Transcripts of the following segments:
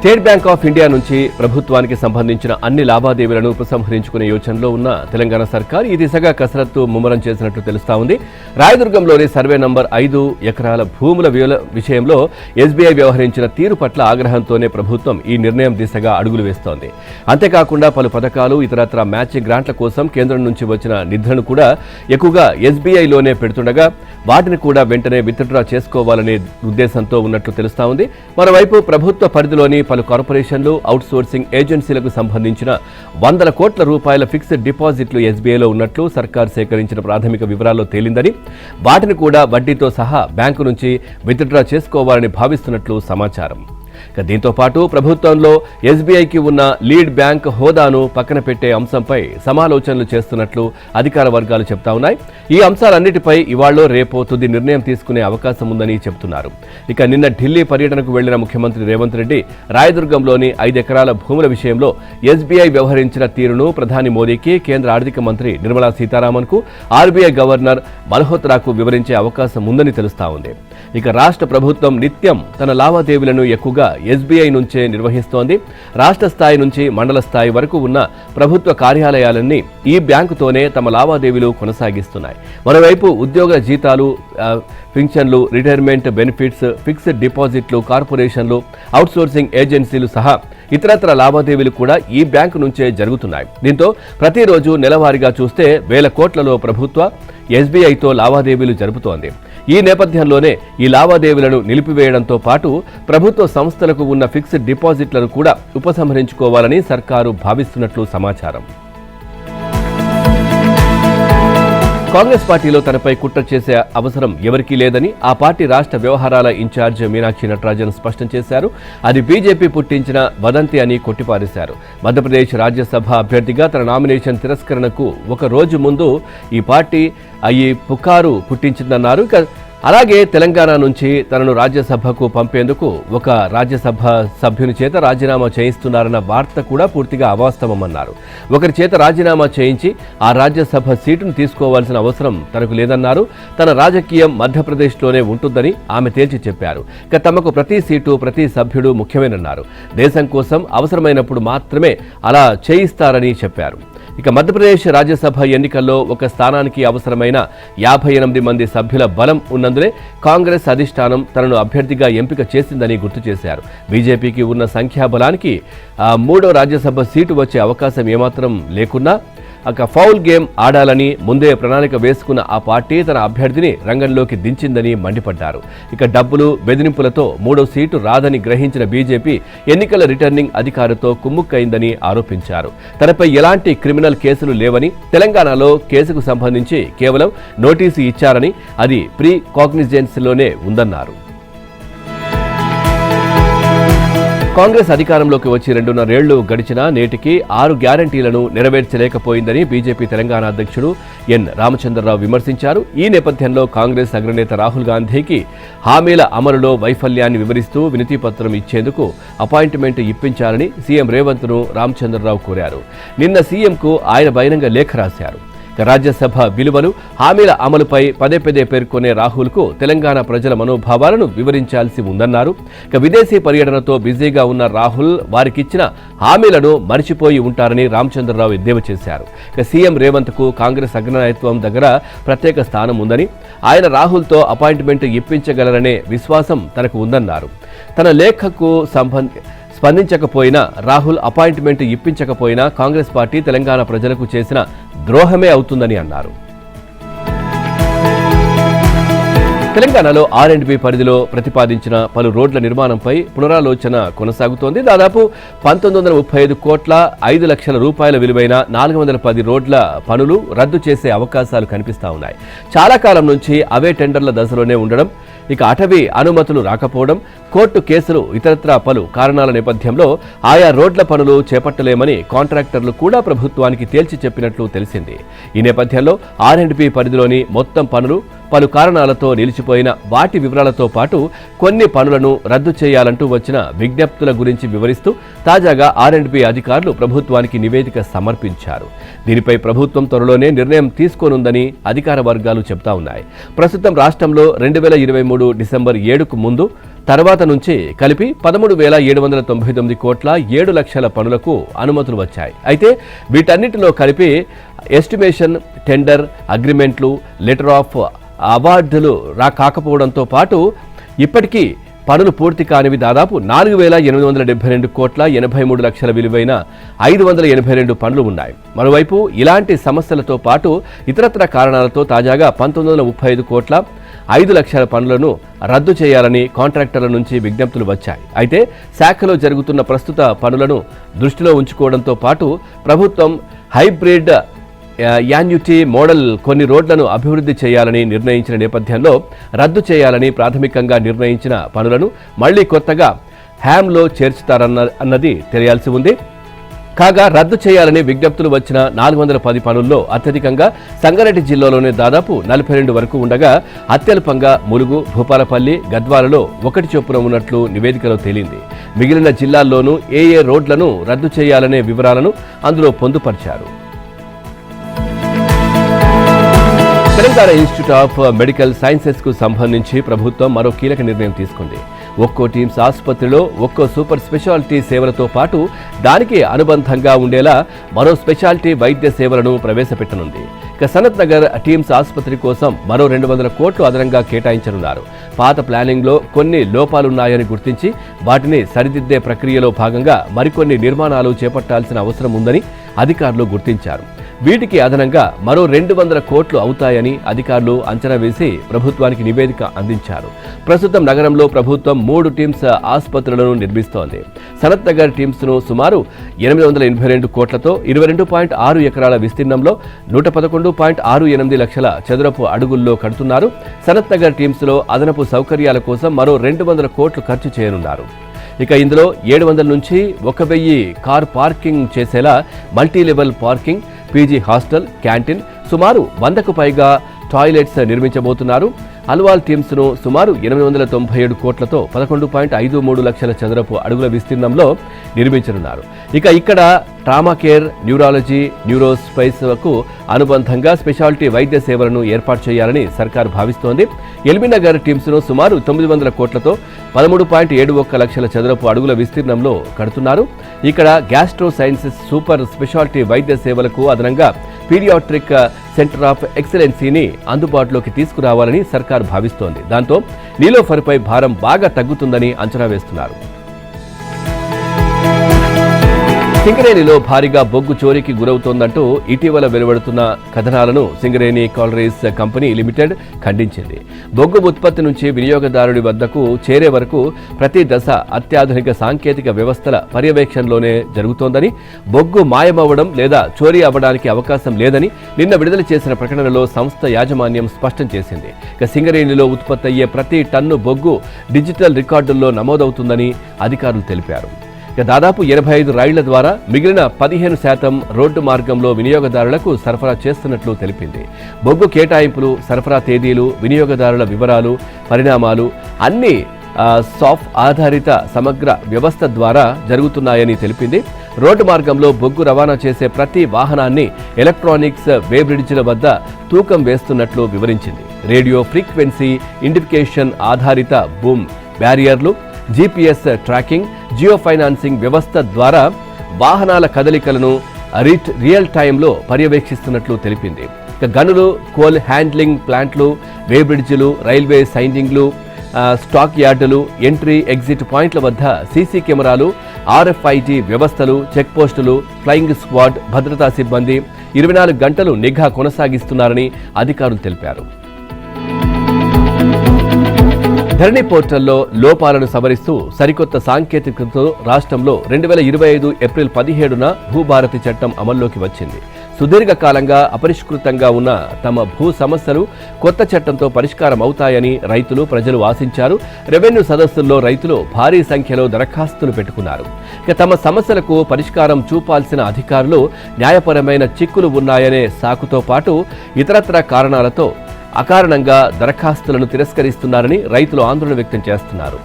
State bank of India నుంచి ప్రభుత్వానికి సంబంధించిన అన్ని లావాదేవీలను ఉపసంహరించుకునే యోచనలో ఉన్న తెలంగాణ సర్కార్ ఈ దిశగా కసరత్తు ముమ్మరం చేసినట్లు తెలుస్తా ఉంది. రాయదుర్గంలోని సర్వే నంబర్ 5 ఎకరాల భూముల విషయంలో ఎస్బీఐ వ్యవహరించిన తీరు పట్ల ఆగ్రహంతోనే ప్రభుత్వం ఈ నిర్ణయం దిశగా అడుగులు వేస్తోంది. అంతేకాకుండా పలు పథకాలు ఇతరత్ర మ్యాచింగ్ గ్రాంట్ల కోసం కేంద్రం నుంచి వచ్చిన నిధులను కూడా ఎక్కువగా ఎస్బీఐలోనే పెడుతుండగా వాటిని కూడా వెంటనే విత్డ్రా చేసుకోవాలనే ఉద్దేశంతో ఉన్నట్లు తెలుస్తా ఉంది. మరోవైపు ప్రభుత్వ పరిధిలోని పలు కార్పొరేషన్లు అవుట్సోర్సింగ్ ఏజెన్సీలకు సంబంధించిన 100 కోట్ల రూపాయల ఫిక్స్డ్ డిపాజిట్లు ఎస్బీఐలో ఉన్నట్లు సర్కార్ సేకరించిన ప్రాథమిక వివరాల్లో తేలిందని, వాటిని కూడా వడ్డీతో సహా బ్యాంకు నుంచి విత్డ్రా చేసుకోవాలని భావిస్తున్నట్లు సమాచారం. దీంతో పాటు ప్రభుత్వంలో ఎస్బీఐకి ఉన్న లీడ్ బ్యాంక్ హోదాను పక్కన పెట్టే అంశంపై సమాలోచనలు చేస్తున్నట్లు అధికార వర్గాలు చెప్తా ఉన్నాయి. ఈ అంశాలన్నిటిపై ఇవాళ రేపో తుది నిర్ణయం తీసుకునే అవకాశం ఉందని చెబుతున్నారు. ఇక నిన్న ఢిల్లీ పర్యటనకు వెళ్లిన ముఖ్యమంత్రి రేవంత్ రెడ్డి రాయదుర్గంలోని 5 ఎకరాల భూముల విషయంలో ఎస్బీఐ వ్యవహరించిన తీరును ప్రధాని మోదీకి, కేంద్ర ఆర్థిక మంత్రి నిర్మలా సీతారామన్కు, ఆర్బీఐ గవర్నర్ మల్హోత్రాకు వివరించే అవకాశం ఉందని తెలుస్తా ఉంది. ఇక రాష్ట్ర ప్రభుత్వం నిత్యం తన లావాదేవీలను ఎక్కువగా ఎస్బీఐ నుంచే నిర్వహిస్తోంది. రాష్ట్ర స్థాయి నుంచి మండల స్థాయి వరకు ఉన్న ప్రభుత్వ కార్యాలయాలన్నీ ఈ బ్యాంకుతోనే తమ లావాదేవీలు కొనసాగిస్తున్నాయి. మరోవైపు ఉద్యోగుల జీతాలు, పింఛన్లు, రిటైర్మెంట్ బెనిఫిట్స్, ఫిక్స్డ్ డిపాజిట్లు, కార్పొరేషన్లు, అవుట్సోర్సింగ్ ఏజెన్సీలు సహా ఇతరత్ర లావాదేవీలు కూడా ఈ బ్యాంకు నుంచే జరుగుతున్నాయి. దీంతో ప్రతిరోజు నెలవారీగా చూస్తే వేల కోట్లలో ప్రభుత్వ ఎస్బీఐతో లావాదేవీలు జరుపుతోంది. ఈ నేపథ్యంలోనే ఈ లావాదేవీలను నిలిపివేయడంతో పాటు ప్రభుత్వ సంస్థలకు ఉన్న ఫిక్స్డ్ డిపాజిట్లను కూడా ఉపసంహరించుకోవాలని సర్కారు భావిస్తున్నట్లు సమాచారం. కాంగ్రెస్ పార్టీలో తనపై కుట్ర చేసే అవసరం ఎవరికీ లేదని ఆ పార్టీ రాష్ట్ర వ్యవహారాల ఇన్ఛార్జ్ మీనాక్షి నటరాజన్ స్పష్టం చేశారు. అది బీజేపీ పుట్టించిన వదంతి అని కొట్టిపారేశారు. మధ్యప్రదేశ్ రాజ్యసభ అభ్యర్థిగా తన నామినేషన్ తిరస్కరణకు ఒక రోజు ముందు ఈ పార్టీ ఈ పుకారు పుట్టించిందన్నారు. అలాగే తెలంగాణ నుంచి తనను రాజ్యసభకు పంపేందుకు ఒక రాజ్యసభ సభ్యుని చేత రాజీనామా చేయిస్తున్నారన్న వార్త కూడా పూర్తిగా అవాస్తవమన్నారు. ఒకరి చేత రాజీనామా చేయించి ఆ రాజ్యసభ సీటును తీసుకోవాల్సిన అవసరం తనకు లేదన్నారు. తన రాజకీయం మధ్యప్రదేశ్లోనే ఉంటుందని ఆమె తేల్చి చెప్పారు. ఇక తమకు ప్రతి సీటు, ప్రతి సభ్యుడు ముఖ్యమేనన్నారు. దేశం కోసం అవసరమైనప్పుడు మాత్రమే అలా చేయిస్తారని చెప్పారు. ఇక మధ్యప్రదేశ్ రాజ్యసభ ఎన్నికల్లో ఒక స్థానానికి అవసరమైన 58 మంది సభ్యుల బలం ఉన్నందునే కాంగ్రెస్ అధిష్టానం తనను అభ్యర్థిగా ఎంపిక చేసిందని గుర్తు చేశారు. బీజేపీకి ఉన్న సంఖ్యాబలానికి 3వ రాజ్యసభ సీటు వచ్చే అవకాశం ఏమాత్రం లేకున్నా ఫౌల్ గేమ్ ఆడాలని ముందే ప్రణాళిక వేసుకున్న ఆ పార్టీ తన అభ్యర్థిని రంగంలోకి దించిందని మండిపడ్డారు. ఇక డబ్బులు, బెదిరింపులతో 3వ సీటు రాదని గ్రహించిన బీజేపీ ఎన్నికల రిటర్నింగ్ అధికారితో కుమ్ముక్కైందని ఆరోపించారు. తనపై ఎలాంటి క్రిమినల్ కేసులు లేవని, తెలంగాణలో కేసుకు సంబంధించి కేవలం నోటీసు ఇచ్చారని, అది ప్రీ కాగ్నిజెన్స్లోనే ఉందన్నారు. కాంగ్రెస్ అధికారంలోకి వచ్చి 2.5 ఏళ్లు గడిచినా నేటికి 6 గ్యారంటీలను నెరవేర్చలేకపోయిందని బీజేపీ తెలంగాణ అధ్యక్షుడు ఎన్ రామచంద్రరావు విమర్శించారు. ఈ నేపథ్యంలో కాంగ్రెస్ అగ్రనేత రాహుల్ గాంధీకి హామీల అమలులో వైఫల్యాన్ని వివరిస్తూ వినతిపత్రం ఇచ్చేందుకు అపాయింట్మెంట్ ఇప్పించాలని సీఎం రేవంత్ను రామచంద్రరావు కోరారు. నిన్న సీఎంకు ఆయన బహిరంగ లేఖ రాశారు. రాజ్యసభ విలువలు, హామీల అమలుపై పదే పేర్కొనే రాహుల్కు తెలంగాణ ప్రజల మనోభావాలను వివరించాల్సి ఉందన్నారు. విదేశీ పర్యటనతో బిజీగా ఉన్న రాహుల్ వారికిచ్చిన హామీలను మరిచిపోయి ఉంటారని రామచంద్రరావు ఎద్దేవా చేశారు. సీఎం రేవంత్కు కాంగ్రెస్ అగ్రనాయకత్వం దగ్గర ప్రత్యేక స్థానం ఉందని, ఆయన రాహుల్తో అపాయింట్మెంట్ ఇప్పించగలరనే విశ్వాసం తనకు ఉందన్నారు. తన లేఖకు స్పందించకపోయినా, రాహుల్ అపాయింట్మెంట్ ఇప్పించకపోయినా కాంగ్రెస్ పార్టీ తెలంగాణ ప్రజలకు చేసిన ద్రోహమే అవుతుందని అన్నారు. తెలంగాణలో R&B పరిధిలో ప్రతిపాదించిన పలు రోడ్ల నిర్మాణంపై పునరాలోచన కొనసాగుతోంది. దాదాపు 1935 కోట్ల 5 లక్షల రూపాయల విలువైన 410 రోడ్ల పనులు రద్దు చేసే అవకాశాలు కనిపిస్తా ఉన్నాయి. చాలా కాలం నుంచి అవే టెండర్ల దశలోనే ఉండడం, ఇక అటవీ అనుమతులు రాకపోవడం, కోర్టు కేసులు, ఇతరత్రా పలు కారణాల నేపథ్యంలో ఆయా రోడ్ల పనులు చేపట్టలేమని కాంట్రాక్టర్లు కూడా ప్రభుత్వానికి తేల్చి చెప్పినట్లు తెలిసింది. ఈ నేపథ్యంలో R&B పరిధిలోని మొత్తం పనులు పలు కారణాలతో నిలిచిపోయిన వాటి వివరాలతో పాటు కొన్ని పనులను రద్దు చేయాలంటూ వచ్చిన విజ్ఞప్తుల గురించి వివరిస్తూ తాజాగా R&B అధికారులు ప్రభుత్వానికి నివేదిక సమర్పించారు. దీనిపై ప్రభుత్వం త్వరలోనే నిర్ణయం తీసుకోనుందని అధికార వర్గాలు చెబుతా ఉన్నాయి. ప్రస్తుతం రాష్ట్రంలో 2023 డిసెంబర్ 7కు ముందు తర్వాత నుంచి కలిపి 13,799 కోట్ల 7 లక్షల పనులకు అనుమతులు వచ్చాయి. అయితే వీటన్నిటిలో కలిపి ఎస్టిమేషన్, టెండర్, అగ్రిమెంట్లు, లెటర్ ఆఫ్ అవార్డులు కాకపోవడంతో పాటు ఇప్పటికీ పనులు పూర్తి కానివి దాదాపు 4,872 కోట్ల 83 లక్షల విలువైన 582 పనులు ఉన్నాయి. మరోవైపు ఇలాంటి సమస్యలతో పాటు ఇతరత్ర కారణాలతో తాజాగా 1935 కోట్ల 5 లక్షల పనులను రద్దు చేయాలని కాంట్రాక్టర్ల నుంచి విజ్ఞప్తులు వచ్చాయి. అయితే శాఖలో జరుగుతున్న ప్రస్తుత పనులను దృష్టిలో ఉంచుకోవడంతో పాటు ప్రభుత్వం హైబ్రిడ్ యాన్యుటీ మోడల్ కొన్ని రోడ్లను అభివృద్ధి చేయాలని నిర్ణయించిన నేపథ్యంలో రద్దు చేయాలని ప్రాథమికంగా నిర్ణయించిన పనులను మళ్లీ కొత్తగా హ్యామ్లో చేర్చుతారన్నది తెలియాల్సి ఉంది. కాగా రద్దు చేయాలని విజ్ఞప్తులు వచ్చిన 410 పనుల్లో అత్యధికంగా సంగారెడ్డి జిల్లాలోనే దాదాపు 42 వరకు ఉండగా అత్యల్పంగా ములుగు, భూపాలపల్లి, గద్వాలలో 1 చొప్పున ఉన్నట్లు నివేదికలో తేలింది. మిగిలిన జిల్లాల్లోనూ ఏ రోడ్లను రద్దు చేయాలనే వివరాలను అందులో పొందుపరిచారు. Telangana institute of medical sciences కు సంబంధించి ప్రభుత్వం మరో కీలక నిర్ణయం తీసుకుంది. ఒక్కో టీమ్స్ ఆసుపత్రిలో ఒక్కో సూపర్ స్పెషాలిటీ సేవలతో పాటు దానికి అనుబంధంగా ఉండేలా మరో స్పెషాలిటీ వైద్య సేవలను ప్రవేశపెట్టనుంది. సనత్ నగర్ టీమ్స్ ఆసుపత్రి కోసం మరో 200 కోట్లు అదనంగా కేటాయించనున్నారు. పాత ప్లానింగ్లో కొన్ని లోపాలున్నాయని గుర్తించి వాటిని సరిదిద్దే ప్రక్రియలో భాగంగా మరికొన్ని నిర్మాణాలు చేపట్టాల్సిన అవసరం ఉందని అధికారులు గుర్తించారు. వీటికి అదనంగా మరో 200 కోట్లు అవుతాయని అధికారులు అంచనా వేసి ప్రభుత్వానికి నివేదిక అందించారు. ప్రస్తుతం నగరంలో ప్రభుత్వం 3 టీమ్స్ ఆసుపత్రులను నిర్మిస్తోంది. సనత్ నగర్ టీమ్స్ ను సుమారు 882 కోట్లతో 22.6 ఎకరాల విస్తీర్ణంలో 111.68 లక్షల చదరపు అడుగుల్లో కడుతున్నారు. సనత్ నగర్ టీమ్స్ లో అదనపు సౌకర్యాల కోసం మరో 200 కోట్లు ఖర్చు చేయనున్నారు. ఇక ఇందులో 700 నుంచి 1000 కార్ పార్కింగ్ చేసేలా multi level parking, PG hostel, canteen, సుమారు 100కు పైగా టాయిలెట్స్ నిర్మించబోతున్నారు. అల్వాల్ టీమ్స్ ను సుమారు 897 కోట్లతో 11.53 లక్షల చదరపు అడుగుల విస్తీర్ణంలో నిర్మించనున్నారు. ఇక ఇక్కడ ట్రామా కేర్, న్యూరాలజీ, న్యూరోస్పైస్కు అనుబంధంగా స్పెషాలిటీ వైద్య సేవలను ఏర్పాటు చేయాలని సర్కారు భావిస్తోంది. ఎల్బీనగర్ టీమ్స్ ను సుమారు 900 కోట్లతో 13.71 లక్షల చదరపు అడుగుల విస్తీర్ణంలో కడుతున్నారు. ఇక్కడ గ్యాస్ట్రో సైన్సెస్ సూపర్ స్పెషాలిటీ వైద్య సేవలకు అదనంగా పీడియాట్రిక్ సెంటర్ ఆఫ్ ఎక్సలెన్సీని అందుబాటులోకి తీసుకురావాలని సర్కారు భావిస్తోంది. దాంతో నీలోఫర్పై భారం బాగా తగ్గుతుందని అంచనా వేస్తున్నారు. సింగరేణిలో భారీగా బొగ్గు చోరీకి గురవుతోందంటూ ఇటీవల వెలువడుతున్న కథనాలను సింగరేణి కాలరీస్ కంపెనీ లిమిటెడ్ ఖండించింది. బొగ్గు ఉత్పత్తి నుంచి వినియోగదారుడి వద్దకు చేరే వరకు ప్రతి దశ అత్యాధునిక సాంకేతిక వ్యవస్థల పర్యవేక్షణలోనే జరుగుతోందని, బొగ్గు మాయమవ్వడం లేదా చోరీ అవ్వడానికి అవకాశం లేదని నిన్న విడుదల చేసిన ప్రకటనలో సంస్థ యాజమాన్యం స్పష్టం చేసింది. సింగరేణిలో ఉత్పత్తి అయ్యే ప్రతి టన్ను బొగ్గు డిజిటల్ రికార్డుల్లో నమోదవుతుందని అధికారులు తెలిపారు. దాదాపు 85 రైళ్ల ద్వారా మిగిలిన 15% రోడ్డు మార్గంలో వినియోగదారులకు సరఫరా చేస్తున్నట్లు తెలిపింది. బొగ్గు కేటాయింపులు, సరఫరా తేదీలు, వినియోగదారుల వివరాలు, పరిణామాలు అన్ని సాఫ్ ఆధారిత సమగ్ర వ్యవస్థ ద్వారా జరుగుతున్నాయని తెలిపింది. రోడ్డు మార్గంలో బొగ్గు రవాణా చేసే ప్రతి వాహనాన్ని ఎలక్ట్రానిక్స్ వేబ్రిడ్జిల వద్ద తూకం వేస్తున్నట్లు వివరించింది. రేడియో ఫ్రీక్వెన్సీ ఐడెంటిఫికేషన్ ఆధారిత బూమ్ బ్యారియర్లు, జీపీఎస్ ట్రాకింగ్, జియో ఫైనాన్సింగ్ వ్యవస్థ ద్వారా వాహనాల కదలికలను రియల్ టైంలో పర్యవేక్షిస్తున్నట్లు తెలిపింది. గనులు, కోల్ హ్యాండ్లింగ్ ప్లాంట్లు, వేబ్రిడ్జిలు, రైల్వే సైనింగ్లు, స్టాక్ యార్డులు, ఎంట్రీ ఎగ్జిట్ పాయింట్ల వద్ద సీసీ కెమెరాలు, ఆర్ఎఫ్ఐడి వ్యవస్థలు, చెక్ పోస్టులు, ఫ్లయింగ్ స్క్వాడ్ భద్రతా సిబ్బంది 24 గంటలు నిఘా కొనసాగిస్తున్నారని అధికారులు తెలిపారు. ధరణి పోర్టల్లో లోపాలను సవరిస్తూ సరికొత్త సాంకేతికతతో రాష్ట్రంలో 2025 ఏప్రిల్ 17న భూభారతి చట్టం అమల్లోకి వచ్చింది. సుదీర్ఘకాలంగా అపరిష్కృతంగా ఉన్న తమ భూ సమస్యలు కొత్త చట్టంతో పరిష్కారం అవుతాయని రైతులు, ప్రజలు ఆశించారు. రెవెన్యూ సదస్సుల్లో రైతులు భారీ సంఖ్యలో దరఖాస్తులు పెట్టుకున్నారు. తమ సమస్యలకు పరిష్కారం చూపాల్సిన అధికారులు న్యాయపరమైన చిక్కులు ఉన్నాయనే సాకుతో పాటు ఇతరత్ర కారణాలతో అకారణంగా దరఖాస్తులను తిరస్కరిస్తున్నారని రైతులు ఆందోళన వ్యక్తం చేస్తున్నారు.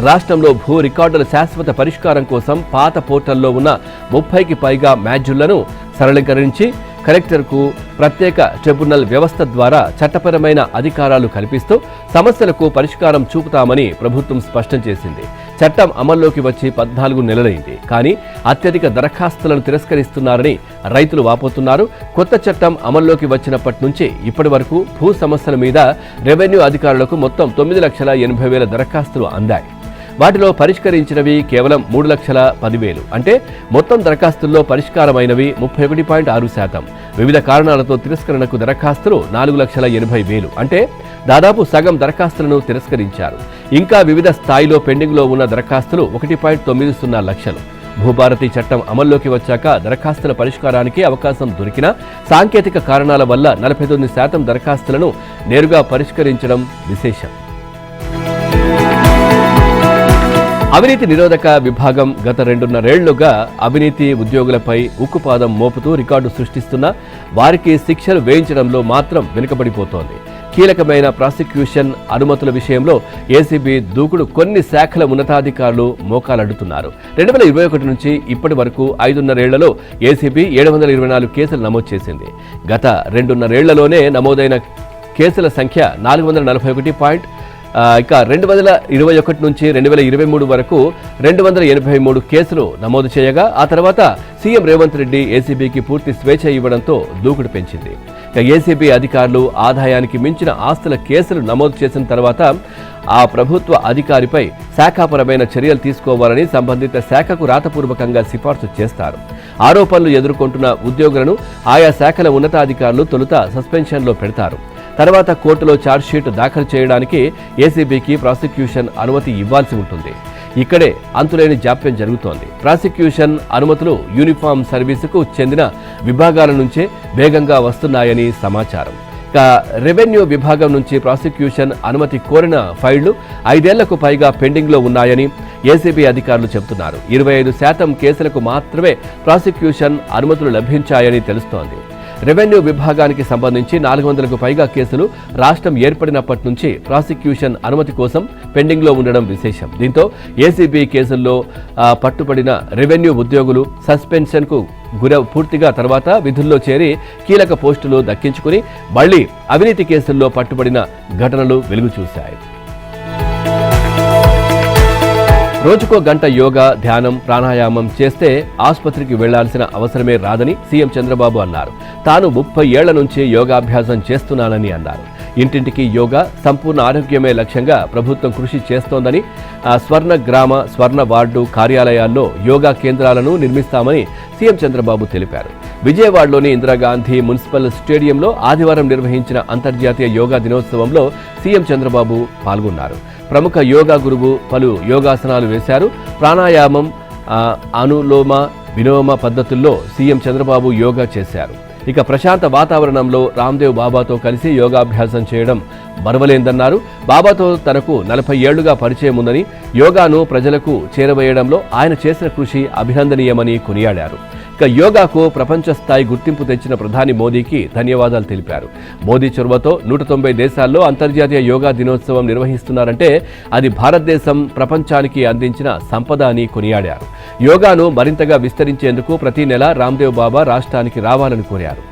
రాష్ట్రంలో భూ రికార్డుల శాశ్వత పరిష్కారం కోసం పాత పోర్టల్లో ఉన్న 30కి పైగా మాడ్యూళ్లను సరళీకరించి కలెక్టర్కు ప్రత్యేక ట్రిబ్యునల్ వ్యవస్థ ద్వారా చట్టపరమైన అధికారాలు కల్పిస్తూ సమస్యలకు పరిష్కారం చూపుతామని ప్రభుత్వం స్పష్టం చేసింది. చట్టం అమల్లోకి వచ్చి 14 నెలలైంది. కానీ అత్యధిక దరఖాస్తులను తిరస్కరిస్తున్నారని రైతులు వాపోతున్నారు. కొత్త చట్టం అమల్లోకి వచ్చినప్పటి నుంచి ఇప్పటి వరకు భూ సమస్యల మీద రెవెన్యూ అధికారులకు మొత్తం 9,80,000 దరఖాస్తులు అందాయి. వాటిలో పరిష్కరించినవి కేవలం 3,10,000. అంటే మొత్తం దరఖాస్తుల్లో పరిష్కారమైనవి 31.6%. వివిధ కారణాలతో తిరస్కరణకు దరఖాస్తులు 4,80,000. అంటే దాదాపు సగం దరఖాస్తులను తిరస్కరించారు. ఇంకా వివిధ స్థాయిలో పెండింగ్లో ఉన్న దరఖాస్తులు 1.90 లక్షలు. భూభారతి చట్టం అమల్లోకి వచ్చాక దరఖాస్తుల పరిష్కారానికి అవకాశం దొరికినా సాంకేతిక కారణాల వల్ల 49% దరఖాస్తులను నేరుగా పరిష్కరించడం విశేషం. అవినీతి నిరోధక విభాగం గత 2.5 ఏళ్లుగా అవినీతి ఉద్యోగులపై ఉక్కుపాదం మోపుతూ రికార్డు సృష్టిస్తున్నా వారికి శిక్షలు వేయించడంలో మాత్రం వెనుకబడిపోతోంది. కీలకమైన ప్రాసిక్యూషన్ అనుమతుల విషయంలో ఏసీబీ దూకుడు కొన్ని శాఖల ఉన్నతాధికారులు మోకాలడ్డుతున్నారు. 2021 నుంచి ఇప్పటి వరకు 5.5 ఏళ్లలో ఏసీబీ 724 కేసులు నమోదు చేసింది. గత 2.5 ఏళ్లలోనే నమోదైన కేసుల సంఖ్య 441. ఇక 2021 నుంచి 2023 వరకు 283 కేసులు నమోదు చేయగా ఆ తర్వాత సీఎం రేవంత్ రెడ్డి ఏసీబీకి పూర్తి స్వేచ్ఛ ఇవ్వడంతో దూకుడు పెంచింది. ఇక ఏసీబీ అధికారులు ఆదాయానికి మించిన ఆస్తుల కేసులు నమోదు చేసిన తర్వాత ఆ ప్రభుత్వ అధికారిపై శాఖాపరమైన చర్యలు తీసుకోవాలని సంబంధిత శాఖకు రాతపూర్వకంగా సిఫార్సు చేస్తారు. ఆరోపణలు ఎదుర్కొంటున్న ఉద్యోగులను ఆయా శాఖల ఉన్నతాధికారులు తొలుత సస్పెన్షన్లో పెడతారు. తర్వాత కోర్టులో ఛార్జ్షీట్ దాఖలు చేయడానికి ఏసీబీకి ప్రాసిక్యూషన్ అనుమతి ఇవ్వాల్సి ఉంటుంది. ఇక్కడే అంతులేని జాప్యం జరుగుతోంది. ప్రాసిక్యూషన్ అనుమతులు యూనిఫామ్ సర్వీసుకు చెందిన విభాగాల నుంచే వేగంగా వస్తున్నాయని సమాచారం. ఇక రెవెన్యూ విభాగం నుంచి ప్రాసిక్యూషన్ అనుమతి కోరిన ఫైళ్లు 5 ఏళ్లకు పైగా పెండింగ్లో ఉన్నాయని ఏసీబీ అధికారులు చెబుతున్నారు. 25% కేసులకు మాత్రమే ప్రాసిక్యూషన్ అనుమతులు లభించాయని తెలుస్తోంది. రెవెన్యూ విభాగానికి సంబంధించి 400కు పైగా కేసులు రాష్ట్రం ఏర్పడినప్పటి నుంచి ప్రాసిక్యూషన్ అనుమతి కోసం పెండింగ్లో ఉండడం విశేషం. దీంతో ఏసీబీ కేసుల్లో పట్టుబడిన రెవెన్యూ ఉద్యోగులు సస్పెన్షన్కు పూర్తిగా తర్వాత విధుల్లో చేరి కీలక పోస్టులు దక్కించుకుని మళ్లీ అవినీతి కేసుల్లో పట్టుబడిన ఘటనలు వెలుగు చూశాయి. రోజుకో గంట యోగా, ధ్యానం, ప్రాణాయామం చేస్తే ఆసుపత్రికి వెళ్లాల్సిన అవసరమే రాదని సీఎం చంద్రబాబు అన్నారు. తాను 30 ఏళ్ల నుంచి యోగాభ్యాసం చేస్తున్నానని అన్నారు. ఇంటింటికి యోగా, సంపూర్ణ ఆరోగ్యమే లక్ష్యంగా ప్రభుత్వం కృషి చేస్తోందని, స్వర్ణ గ్రామ, స్వర్ణ వార్డు కార్యాలయాల్లో యోగా కేంద్రాలను నిర్మిస్తామని సీఎం చంద్రబాబు తెలిపారు. విజయవాడలోని ఇందిరాగాంధీ మున్సిపల్ స్టేడియంలో ఆదివారం నిర్వహించిన అంతర్జాతీయ యోగా దినోత్సవంలో సీఎం చంద్రబాబు పాల్గొన్నారు. ప్రముఖ యోగా గురువు పలు యోగాసనాలు వేశారు. ప్రాణాయామం, అనులోమ విలోమ పద్ధతుల్లో సీఎం చంద్రబాబు యోగా చేశారు. ఇక ప్రశాంత వాతావరణంలో రామ్దేవ్ బాబాతో కలిసి యోగాభ్యాసం చేయడం మరవలేందన్నారు. బాబాతో తనకు 40 ఏళ్లుగా పరిచయం ఉందని, యోగాను ప్రజలకు చేరవేయడంలో ఆయన చేసిన కృషి అభినందనీయమని కొనియాడారు. ఇక యోగాకు ప్రపంచ స్థాయి గుర్తింపు తెచ్చిన ప్రధాని మోదీకి ధన్యవాదాలు తెలిపారు. మోదీ చొరవతో 190 దేశాల్లో అంతర్జాతీయ యోగా దినోత్సవం నిర్వహిస్తున్నారంటే అది భారతదేశం ప్రపంచానికి అందించిన సంపద అని కొనియాడారు. యోగాను మరింతగా విస్తరించేందుకు ప్రతి నెల రామ్దేవ్ బాబా రాష్ట్రానికి రావాలని కోరారు.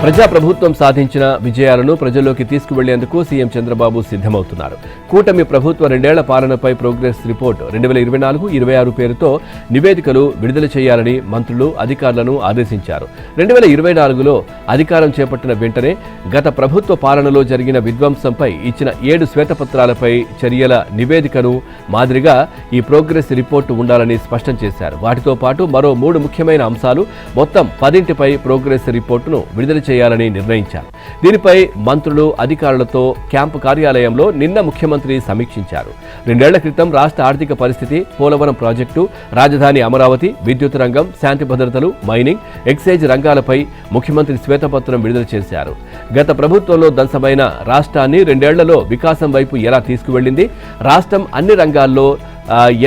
ప్రజాప్రభుత్వం సాధించిన విజయాలను ప్రజల్లోకి తీసుకువెళ్లేందుకు సీఎం చంద్రబాబు సిద్ధమవుతున్నారు. కూటమి ప్రభుత్వ 2 ఏళ్ల పాలనపై ప్రోగ్రెస్ రిపోర్ట్ 2024-26 పేరుతో నివేదికలు విడుదల చేయాలని మంత్రులు, అధికారులను ఆదేశించారు. 2024లో అధికారం చేపట్టిన వెంటనే గత ప్రభుత్వ పాలనలో జరిగిన విధ్వంసంపై ఇచ్చిన 7 శ్వేతపత్రాలపై చర్యల నివేదికను మాదిరిగా ఈ ప్రోగ్రెస్ రిపోర్టు ఉండాలని స్పష్టం చేశారు. వాటితో పాటు మరో 3 ముఖ్యమైన అంశాలు, మొత్తం 10ంటిపై ప్రోగ్రెస్ రిపోర్టును విడుదల చేయాలని నిర్ణయించారు. దీనిపై మంత్రులు, అధికారులతో క్యాంపు కార్యాలయంలో నిన్న ముఖ్యమంత్రి సమీక్షించారు. 2 ఏళ్ల క్రితం రాష్ట్ర ఆర్థిక పరిస్థితి, పోలవరం ప్రాజెక్టు, రాజధాని అమరావతి, విద్యుత్ రంగం, శాంతి భద్రతలు, మైనింగ్, ఎక్సైజ్ రంగాలపై ముఖ్యమంత్రి శ్వేతపత్రం విడుదల చేశారు. గత ప్రభుత్వంలో ధ్వంసమైన రాష్ట్రాన్ని 2 ఏళ్లలో వికాసం వైపు ఎలా తీసుకువెళ్లింది, రాష్ట్రం అన్ని రంగాల్లో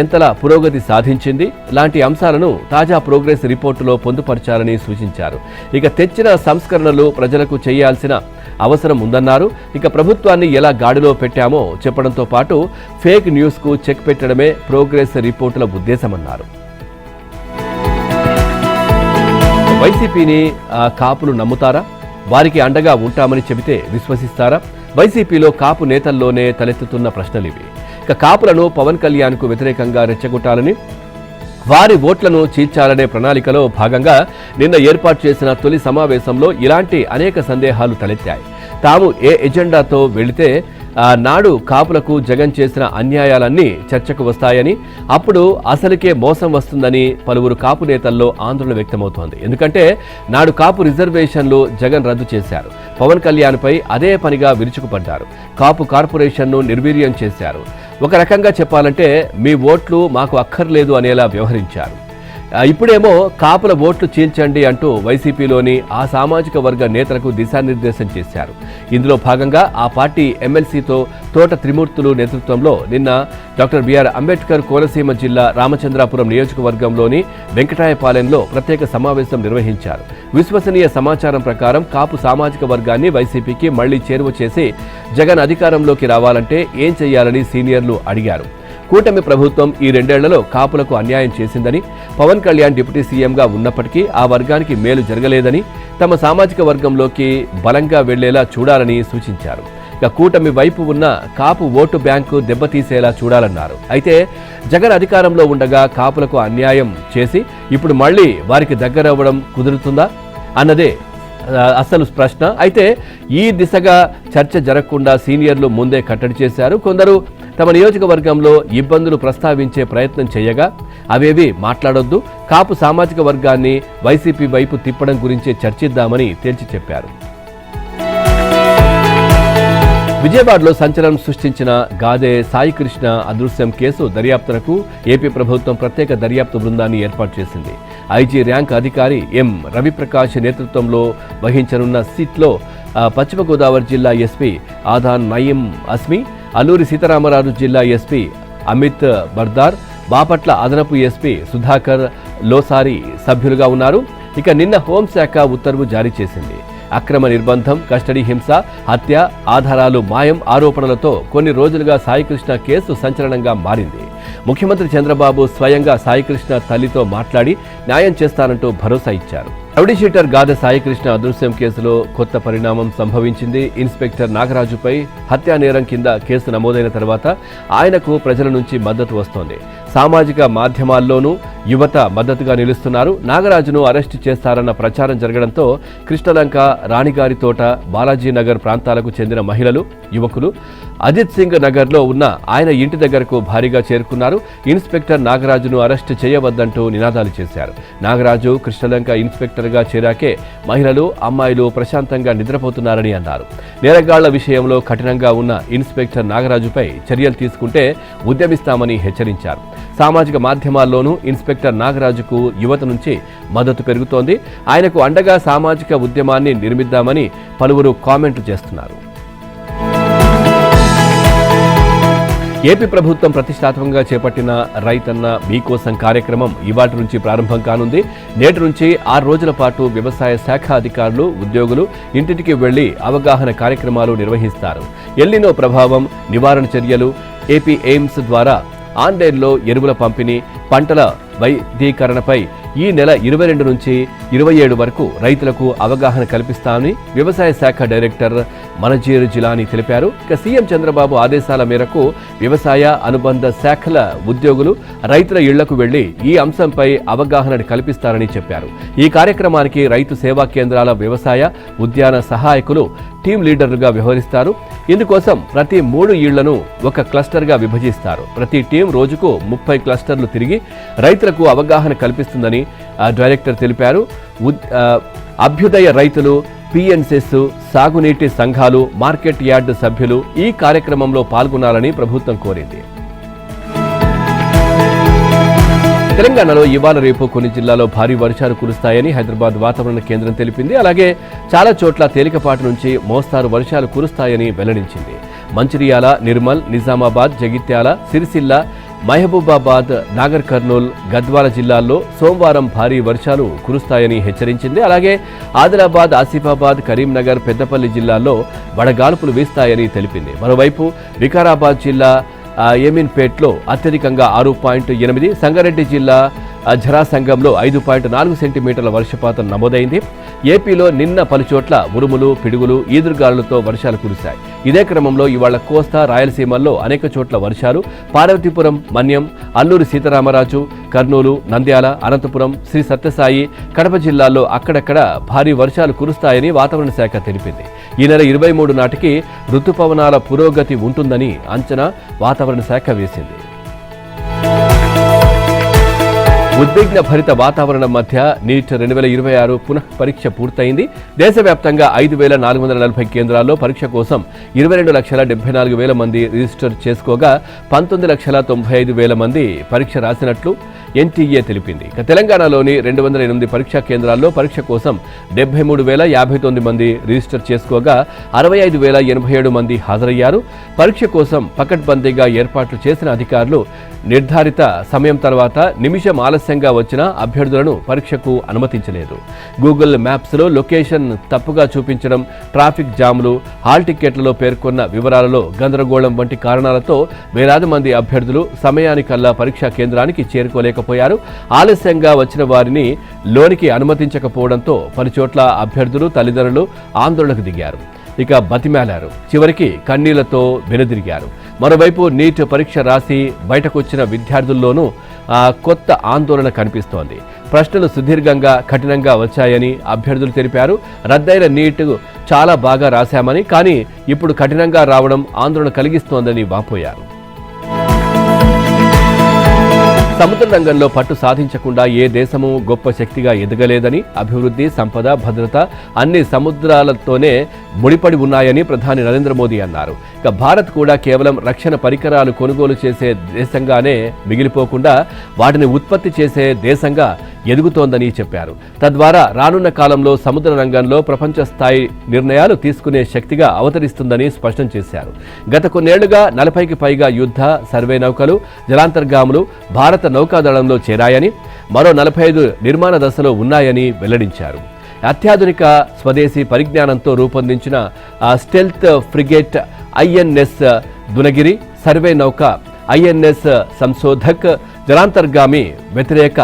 ఎంతలా పురోగతి సాధించింది లాంటి అంశాలను తాజా ప్రోగ్రెస్ రిపోర్టులో పొందుపరచాలని సూచించారు. ఇక తెచ్చిన సంస్కరణలు ప్రజలకు చేయాల్సిన అవసరం ఉందన్నారు. ఇక ప్రభుత్వాన్ని ఎలా గాడిలో పెట్టామో చెప్పడంతో పాటు ఫేక్ న్యూస్కు చెక్ పెట్టడమే ప్రోగ్రెస్ రిపోర్టుల ఉద్దేశమన్నారు. వైసీపీని కాపులు నమ్ముతారా? వారికి అండగా ఉంటామని చెబితే విశ్వసిస్తారా? వైసీపీలో కాపు నేతల్లోనే తలెత్తుతున్న ప్రశ్నలివి. ఇక కాపులను పవన్ కళ్యాణ్కు వ్యతిరేకంగా రెచ్చగొట్టాలని, వారి ఓట్లను చీల్చాలనే ప్రణాళికలో భాగంగా నిన్న ఏర్పాటు చేసిన తొలి సమావేశంలో ఇలాంటి అనేక సందేహాలు తలెత్తాయి. తాము ఏ ఎజెండాతో వెళితే నాడు కాపులకు జగన్ చేసిన అన్యాయాలన్నీ చర్చకు వస్తాయని, అప్పుడు అసలుకే మోసం వస్తుందని పలువురు కాపు నేతల్లో ఆందోళన వ్యక్తమవుతోంది. ఎందుకంటే నాడు కాపు రిజర్వేషన్లు జగన్ రద్దు చేశారు. పవన్ కళ్యాణ్పై అదే పనిగా విరుచుకుపడ్డారు. కాపు కార్పొరేషన్ను నిర్వీర్యం చేశారు. ఒక రకంగా చెప్పాలంటే మీ ఓట్లు మాకు అక్కర్లేదు అనేలా వ్యవహరించారు. ఇప్పుడేమో కాపుల ఓట్లు చీల్చండి అంటూ వైసీపీలోని ఆ సామాజిక వర్గ నేతలకు దిశానిర్దేశం చేశారు. ఇందులో భాగంగా ఆ పార్టీ ఎమ్మెల్సీతో తోట త్రిమూర్తులు నేతృత్వంలో నిన్న డాక్టర్ బిఆర్ అంబేద్కర్ కోనసీమ జిల్లా రామచంద్రాపురం నియోజకవర్గంలోని వెంకటాయపాలెంలో ప్రత్యేక సమావేశం నిర్వహించారు. విశ్వసనీయ సమాచారం ప్రకారం కాపు సామాజిక వర్గాన్ని వైసీపీకి మళ్లీ చేరువ చేసి జగన్ అధికారంలోకి రావాలంటే ఏం చేయాలని సీనియర్లు అడిగారు. కూటమి ప్రభుత్వం ఈ 2 ఏళ్లలో కాపులకు అన్యాయం చేసిందని, పవన్ కళ్యాణ్ డిప్యూటీ సీఎంగా ఉన్నప్పటికీ ఆ వర్గానికి మేలు జరగలేదని, తమ సామాజిక వర్గంలోకి బలంగా వెళ్లేలా చూడాలని సూచించారు. ఇక కూటమి వైపు ఉన్న కాపు ఓటు బ్యాంకు దెబ్బతీసేలా చూడాలన్నారు. అయితే జగన్ అధికారంలో ఉండగా కాపులకు అన్యాయం చేసి ఇప్పుడు మళ్లీ వారికి దగ్గరవ్వడం కుదురుతుందా అన్నదే అసలు ప్రశ్న. అయితే ఈ దిశగా చర్చ జరగకుండా సీనియర్లు ముందే కట్టడి చేశారు. కొందరు తమ నియోజకవర్గంలో ఇబ్బందులు ప్రస్తావించే ప్రయత్నం చేయగా అవేవి మాట్లాడొద్దు, కాపు సామాజిక వర్గాన్ని వైసీపీ వైపు తిప్పడం గురించే చర్చిద్దామని తేల్చి చెప్పారు. విజయవాడలో సంచలనం సృష్టించిన గాదే సాయికృష్ణ అదృశ్యం కేసు దర్యాప్తునకు ఏపీ ప్రభుత్వం ప్రత్యేక దర్యాప్తు బృందాన్ని ఏర్పాటు చేసింది. ఐజీ ర్యాంక్ అధికారి ఎం రవిప్రకాష్ నేతృత్వంలో వహించనున్న సిట్లో పశ్చిమ గోదావరి జిల్లా ఎస్పీ ఆదాన్ నయీం అస్మి, అల్లూరి సీతారామరాజు జిల్లా ఎస్పీ అమిత్ బర్దార్, బాపట్ల అదనపు ఎస్పీ సుధాకర్ లోసారి సభ్యులుగా ఉన్నారు. ఇక నిన్న హోంశాఖ ఉత్తర్వు జారీ చేసింది. అక్రమ నిర్బంధం, కస్టడీ హింస, హత్య, ఆధారాలు మాయం ఆరోపణలతో కొన్ని రోజులుగా సాయికృష్ణ కేసు సంచలనంగా మారింది. ముఖ్యమంత్రి చంద్రబాబు స్వయంగా సాయికృష్ణ తల్లితో మాట్లాడి న్యాయం చేస్తానంటూ భరోసా ఇచ్చారు. రౌడీ షీటర్ గాదె సాయికృష్ణ అదృశ్యం కేసులో కొత్త పరిణామం సంభవించింది. ఇన్స్పెక్టర్ నాగరాజుపై హత్యా నేరం కింద కేసు నమోదైన తర్వాత ఆయనకు ప్రజల నుంచి మద్దతు వస్తోంది. సామాజిక మాధ్యమాల్లోనూ యువత మద్దతుగా నిలుస్తున్నారు. నాగరాజును అరెస్టు చేస్తారన్న ప్రచారం జరగడంతో కృష్ణలంక, రాణిగారి తోట, బాలాజీనగర్ ప్రాంతాలకు చెందిన మహిళలు, యువకులు అజిత్ సింగ్ నగర్లో ఉన్న ఆయన ఇంటి దగ్గరకు భారీగా చేరుకున్నారు. ఇన్స్పెక్టర్ నాగరాజును అరెస్టు చేయవద్దంటూ నినాదాలు చేశారు. నాగరాజు కృష్ణలంక ఇన్స్పెక్టర్గా చేరాకే మహిళలు, అమ్మాయిలు ప్రశాంతంగా నిద్రపోతున్నారని అన్నారు. నేరగాళ్ల విషయంలో కఠినంగా ఉన్న ఇన్స్పెక్టర్ నాగరాజుపై చర్యలు తీసుకుంటే ఉద్యమిస్తామని హెచ్చరించారు. సామాజిక మాధ్యమాల్లోనూ ఇన్స్పెక్టర్ నాగరాజుకు యువత నుంచి మద్దతు పెరుగుతోంది. ఆయనకు అండగా సామాజిక ఉద్యమాన్ని నిర్మిద్దామని పలువురు కామెంట్లు చేస్తున్నారు. ఏపీ ప్రభుత్వం ప్రతిష్టాత్మకంగా చేపట్టిన రైతన్న మీకోసం కార్యక్రమం ఇవాటి నుంచి ప్రారంభం కానుంది. నేటి నుంచి 6 రోజుల పాటు వ్యవసాయ శాఖ అధికారులు, ఉద్యోగులు ఇంటింటికి వెళ్లి అవగాహన కార్యక్రమాలు నిర్వహిస్తారు. ఎల్నినో ప్రభావం, నివారణ చర్యలు, ఏపీ ఎయిమ్స్ ద్వారా ఆన్లైన్లో ఎరువుల పంపిణీ, పంటల వైద్యీకరణపై ఈ నెల 22 నుంచి 27 వరకు రైతులకు అవగాహన కల్పిస్తామని వ్యవసాయ శాఖ డైరెక్టర్ మనజీర్ జిలానీ తెలిపారు. ఇక సీఎం చంద్రబాబు ఆదేశాల మేరకు వ్యవసాయ అనుబంధ శాఖల ఉద్యోగులు రైతుల ఇళ్లకు వెళ్లి ఈ అంశంపై అవగాహన కల్పిస్తారని చెప్పారు. ఈ కార్యక్రమానికి రైతు సేవా కేంద్రాల వ్యవసాయ, ఉద్యాన సహాయకులు టీం లీడర్లుగా వ్యవహరిస్తారు. ఇందుకోసం ప్రతి 3 ఇళ్లను ఒక క్లస్టర్గా విభజిస్తారు. ప్రతి టీం రోజుకు 30 క్లస్టర్లు తిరిగి రైతులకు అవగాహన కల్పిస్తుందని డైరెక్టర్ తెలిపారు. అభ్యుదయ రైతులు, పిఎన్సెస్, సాగునీటి సంఘాలు, మార్కెట్ యార్డు సభ్యులు ఈ కార్యక్రమంలో పాల్గొనాలని ప్రభుత్వం కోరింది. తెలంగాణలో ఇవాళ రేపు కొన్ని జిల్లాల్లో భారీ వర్షాలు కురుస్తాయని హైదరాబాద్ వాతావరణ కేంద్రం తెలిపింది. అలాగే చాలా చోట్ల తేలికపాటి నుంచి మోస్తారు వర్షాలు కురుస్తాయని వెల్లడించింది. మంచిర్యాల, నిర్మల్, నిజామాబాద్, జగిత్యాల, సిరిసిల్ల, మహబూబాబాద్, నాగర్ కర్నూల్, గద్వాల జిల్లాల్లో సోమవారం భారీ వర్షాలు కురుస్తాయని హెచ్చరించింది. అలాగే ఆదిలాబాద్, ఆసిఫాబాద్, కరీంనగర్, పెద్దపల్లి జిల్లాల్లో వడగాల్పులు వీస్తాయని తెలిపింది. మరోవైపు వికారాబాద్ జిల్లా ఎమీన్పేట్లో అత్యధికంగా 6.8, సంగారెడ్డి జిల్లా ఝరాసంగంలో 5.4 సెంటీమీటర్ల వర్షపాతం నమోదైంది. ఏపీలో నిన్న పలుచోట్ల ఉరుములు, పిడుగులు, ఈదురుగాలులతో వర్షాలు కురిశాయి. ఇదే క్రమంలో ఇవాళ కోస్తా, రాయలసీమల్లో అనేక చోట్ల వర్షాలు. పార్వతీపురం, మన్యం, అల్లూరి సీతారామరాజు, కర్నూలు, నంద్యాల, అనంతపురం, శ్రీ సత్యసాయి, కడప జిల్లాల్లో అక్కడక్కడ భారీ వర్షాలు కురుస్తాయని వాతావరణ శాఖ తెలిపింది. ఈ నెల 23 నాటికి రుతుపవనాల పురోగతి ఉంటుందని అంచనా వాతావరణ శాఖ వేసింది. ఉద్విగ్న భరిత వాతావరణం మధ్య నీట్ 2026 పునః పరీక్ష పూర్తయింది. దేశవ్యాప్తంగా 5,440 కేంద్రాల్లో పరీక్ష కోసం 22,74,000 మంది రిజిస్టర్ చేసుకోగా 19,95,000 మంది పరీక్ష రాసినట్లు ఎన్టీఏ తెలిపింది. తెలంగాణలోని 208 పరీక్షా కేంద్రాల్లో పరీక్ష కోసం 73,059 మంది రిజిస్టర్ చేసుకోగా 65,087 మంది హాజరయ్యారు. పరీక్ష కోసం పకడ్బందీగా ఏర్పాట్లు చేసిన అధికారులు నిర్ధారిత సమయం తర్వాత నిమిషం ఆలస్యంగా వచ్చిన అభ్యర్థులను పరీక్షకు అనుమతించలేదు. గూగుల్ మ్యాప్స్లో లొకేషన్ తప్పుగా చూపించడం, ట్రాఫిక్ జామ్లు, హాల్ టిక్కెట్లలో పేర్కొన్న వివరాలలో గందరగోళం వంటి కారణాలతో వేలాది మంది అభ్యర్థులు సమయానికల్లా పరీక్షా కేంద్రానికి చేరుకోలేకపోయారు. ఆలస్యంగా వచ్చిన వారిని లోనికి అనుమతించకపోవడంతో పలుచోట్ల అభ్యర్థులు, తల్లిదండ్రులు ఆందోళనకు దిగారు. ఇక బతిమాలారు. చివరికి కన్నీళ్లతో వెనుదిరిగారు. మరోవైపు నీట్ పరీక్ష రాసి బయటకొచ్చిన విద్యార్థుల్లోనూ కొత్త ఆందోళన కనిపిస్తోంది. ప్రశ్నలు సుదీర్ఘంగా, కఠినంగా వచ్చాయని అభ్యర్థులు తెలిపారు. రద్దయిన నీట్ చాలా బాగా రాశామని, కానీ ఇప్పుడు కఠినంగా రావడం ఆందోళన కలిగిస్తోందని వాపోయారు. సముద్ర రంగంలో పట్టు సాధించకుండా ఏ దేశము గొప్ప శక్తిగా ఎదగలేదని, అభివృద్ధి, సంపద, భద్రత అన్ని సముద్రాలతోనే ముడిపడి ఉన్నాయని ప్రధాని నరేంద్ర మోదీ అన్నారు. ఇక భారత్ కూడా కేవలం రక్షణ పరికరాలు కొనుగోలు చేసే దేశంగానే మిగిలిపోకుండా వాటిని ఉత్పత్తి చేసే దేశంగా ఎదుగుతోందని చెప్పారు. తద్వారా రానున్న కాలంలో సముద్ర రంగంలో ప్రపంచ స్థాయి నిర్ణయాలు తీసుకునే శక్తిగా అవతరిస్తుందని స్పష్టం చేశారు. గత కొన్నేళ్లుగా 40కి పైగా యుద్ధ, సర్వే నౌకలు, జలాంతర్గాములు భారత నౌకాదళంలో చేరాయని, మరో 45 నిర్మాణ దశలో ఉన్నాయని వెల్లడించారు. అత్యాధునిక స్వదేశీ పరిజ్ఞానంతో రూపొందించిన stealth frigate INS Dunagiri, survey నౌక ఐఎన్ఎస్ సంశోధక్, జలాంతర్గామి వ్యతిరేక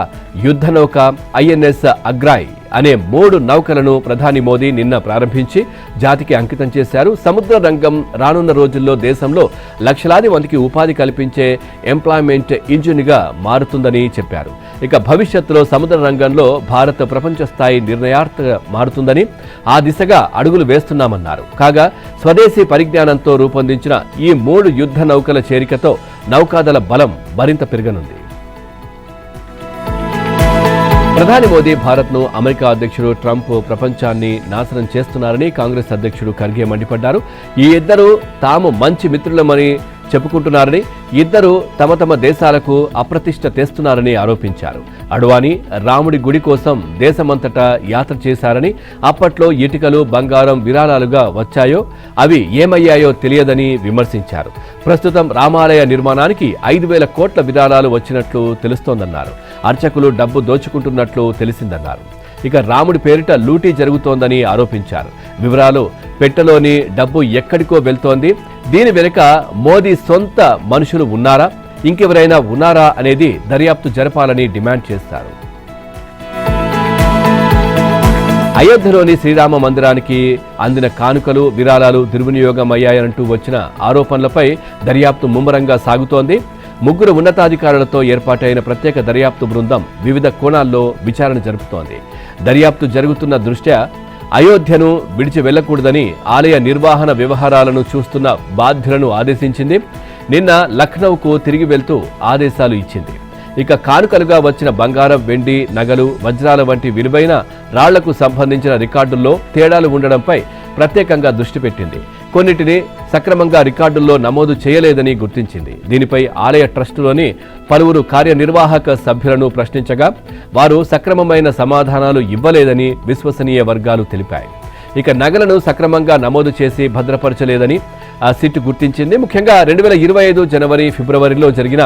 యుద్ధ నౌక ఐఎన్ఎస్ అగ్రాయ్ అనే 3 నౌకలను ప్రధాని మోదీ నిన్న ప్రారంభించి జాతికి అంకితం చేశారు. సముద్ర రంగం రానున్న రోజుల్లో దేశంలో లక్షలాది మందికి ఉపాధి కల్పించే ఎంప్లాయ్మెంట్ ఇంజిన్గా మారుతుందని చెప్పారు. ఇక భవిష్యత్తులో సముద్ర రంగంలో భారత్ ప్రపంచ స్థాయి నిర్ణయార్థగా మారుతుందని, ఆ దిశగా అడుగులు వేస్తున్నామన్నారు. కాగా స్వదేశీ పరిజ్ఞానంతో రూపొందించిన ఈ 3 యుద్ధ నౌకల చేరికతో నౌకాదళ బలం మరింత పెరగనుంది. ప్రధాని మోదీ భారత్ను అమెరికా అధ్యక్షుడు ట్రంప్ ప్రపంచాన్ని నాశనం చేస్తున్నారని కాంగ్రెస్ అధ్యక్షుడు ఖర్గే మండిపడ్డారు. ఈ ఇద్దరు తాము మంచి మిత్రులమని చెప్పుకుంటున్నారని, ఇద్దరు తమ తమ దేశాలకు అప్రతిష్ట తెస్తున్నారని ఆరోపించారు. అడ్వాణీ రాముడి గుడి కోసం దేశమంతటా యాత్ర చేశారని, అప్పట్లో ఇటుకలు, బంగారం విరాళాలుగా వచ్చాయో అవి ఏమయ్యాయో తెలియదని విమర్శించారు. ప్రస్తుతం రామాలయ నిర్మాణానికి 5,000 కోట్ల విరాళాలు వచ్చినట్లు తెలుస్తోందన్నారు. అర్చకులు డబ్బు దోచుకుంటున్నట్లు తెలిసిందన్నారు. ఇక రాముడి పేరిట లూటీ జరుగుతోందని ఆరోపించారు. వివరాలు పెట్టెలోని డబ్బు ఎక్కడికో వెళ్తోంది, దీని వెనుక మోదీ సొంత మనుషులు ఉన్నారా, ఇంకెవరైనా ఉన్నారా అనేది దర్యాప్తు జరపాలని డిమాండ్ చేశారు. అయోధ్యలోని శ్రీరామ మందిరానికి అందిన కానుకలు, విరాళాలు దుర్వినియోగమయ్యాయంటూ వచ్చిన ఆరోపణలపై దర్యాప్తు ముమ్మరంగా సాగుతోంది. 3 ఉన్నతాధికారులతో ఏర్పాటైన ప్రత్యేక దర్యాప్తు బృందం వివిధ కోణాల్లో విచారణ జరుపుతోంది. దర్యాప్తు జరుగుతున్న దృష్ట్యా అయోధ్యను విడిచి వెళ్లకూడదని ఆలయ నిర్వహణ వ్యవహారాలను చూస్తున్న బాధ్యులను ఆదేశించింది. నిన్న లఖ్నౌకు తిరిగి వెళ్తూ ఆదేశాలు ఇచ్చింది. ఇక కానుకలుగా వచ్చిన బంగారం, వెండి, నగలు, వజ్రాల వంటి విలువైన రాళ్లకు సంబంధించిన రికార్డుల్లో తేడాలు ఉండడంపై ప్రత్యేకంగా దృష్టి పెట్టింది. కొన్నిటిని సక్రమంగా రికార్డుల్లో నమోదు చేయలేదని గుర్తించింది. దీనిపై ఆలయ ట్రస్టులోని పలువురు కార్యనిర్వాహక సభ్యులను ప్రశ్నించగా వారు సక్రమమైన సమాధానాలు ఇవ్వలేదని విశ్వసనీయ వర్గాలు తెలిపాయి. ఇక నగలను సక్రమంగా నమోదు చేసి భద్రపరచలేదని సిట్ గుర్తించింది. ముఖ్యంగా 2025 జనవరి, ఫిబ్రవరిలో జరిగిన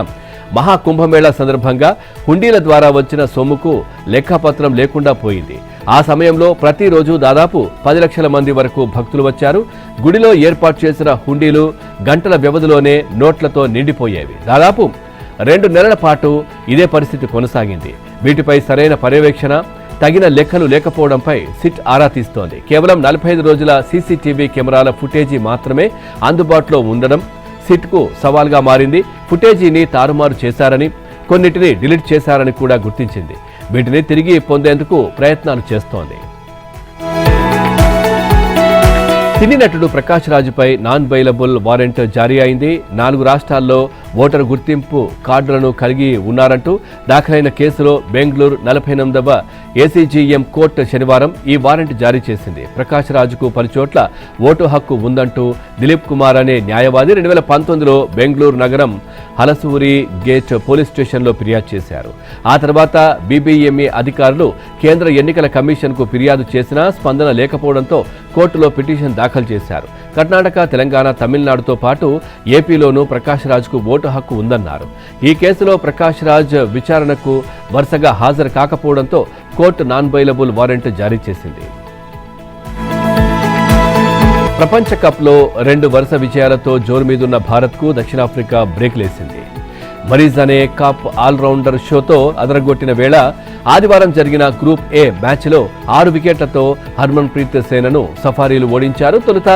మహాకుంభమేళా సందర్భంగా హుండీల ద్వారా వచ్చిన సొమ్ముకు లెక్కపత్రం లేకుండా పోయింది. ఆ సమయంలో ప్రతిరోజు దాదాపు 10 లక్షల మంది వరకు భక్తులు వచ్చారు. గుడిలో ఏర్పాటు చేసిన హుండీలు గంటల వ్యవధిలోనే నోట్లతో నిండిపోయేవి. దాదాపు 2 నెలల పాటు ఇదే పరిస్థితి కొనసాగింది. వీటిపై సరైన పర్యవేక్షణ, తగిన లెక్కలు లేకపోవడంపై సిట్ ఆరా తీస్తోంది. కేవలం 45 రోజుల సీసీటీవీ కెమెరాల ఫుటేజీ మాత్రమే అందుబాటులో ఉండడం సిట్కు సవాల్గా మారింది. ఫుటేజీని తారుమారు చేశారని, కొన్నిటిని డిలీట్ చేశారని కూడా గుర్తించింది. వీటిని తిరిగి పొందేందుకు ప్రయత్నాలు చేస్తోంది. సినీ నటుడు ప్రకాష్ రాజుపై నాన్ బెయిలబుల్ వారెంట్ జారీ అయింది. 4 రాష్ట్రాల్లో ఓటరు గుర్తింపు కార్డులను కలిగి ఉన్నారంటూ దాఖలైన కేసులో బెంగళూరు 48వ ఏసీజీఎం కోర్టు శనివారం ఈ వారెంట్ జారీ చేసింది. ప్రకాష్ రాజుకు పలుచోట్ల ఓటు హక్కు ఉందంటూ దిలీప్ కుమార్ అనే న్యాయవాది 2019లో బెంగళూరు నగరం హలసూరి గేట్ పోలీస్ స్టేషన్లో ఫిర్యాదు చేశారు. ఆ తర్వాత బీబీఎంఈ అధికారులు కేంద్ర ఎన్నికల కమిషన్కు ఫిర్యాదు చేసినా స్పందన లేకపోవడంతో కోర్టులో పిటిషన్ దాఖలు చేశారు. కర్ణాటక, తెలంగాణ, తమిళనాడుతో పాటు ఏపీలోనూ ప్రకాష్ రాజ్కు ఓటు హక్కు ఉందన్నారు. ఈ కేసులో ప్రకాష్ రాజ్ విచారణకు వరుసగా హాజరు కాకపోవడంతో కోర్టు నాన్ బెయిలబుల్ వారెంట్ జారీ చేసింది. ప్రపంచ కప్లో 2 వరుస విజయాలతో జోరు మీదున్న భారత్కు దక్షిణాఫ్రికా బ్రేక్లేసింది. మరీజ్ అనే కప్ ఆల్రౌండర్ షోతో అదరగొట్టిన వేళ ఆదివారం జరిగిన గ్రూప్ ఏ మ్యాచ్లో 6 వికెట్లతో హర్మన్ ప్రీత్ సేనను సఫారీలు ఓడించారు. తొలుత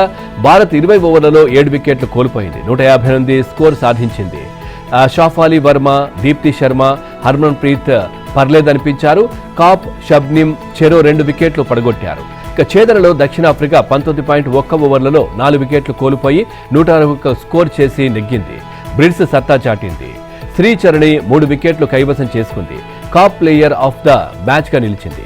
భారత్ 20 ఓవర్లలో 7 వికెట్లు కోల్పోయింది. 158 స్కోర్ సాధించింది. షాఫాలి వర్మ, దీప్తి శర్మ, హర్మన్ ప్రీత్ పర్లేదనిపించారు. కాప్, షబ్నిమ్ చెరో 2 వికెట్లు పడగొట్టారు. ఇక ఛేదనలో దక్షిణాఫ్రికా 19.1 ఓవర్లలో 4 వికెట్లు కోల్పోయి 160 స్కోర్ చేసి నెగ్గింది. బ్రిడ్స్ సత్తా చాటింది. శ్రీచరణి 3 వికెట్లు కైవసం చేసుకుంది. కాప్ ప్లేయర్ ఆఫ్ ద మ్యాచ్గా నిలిచింది.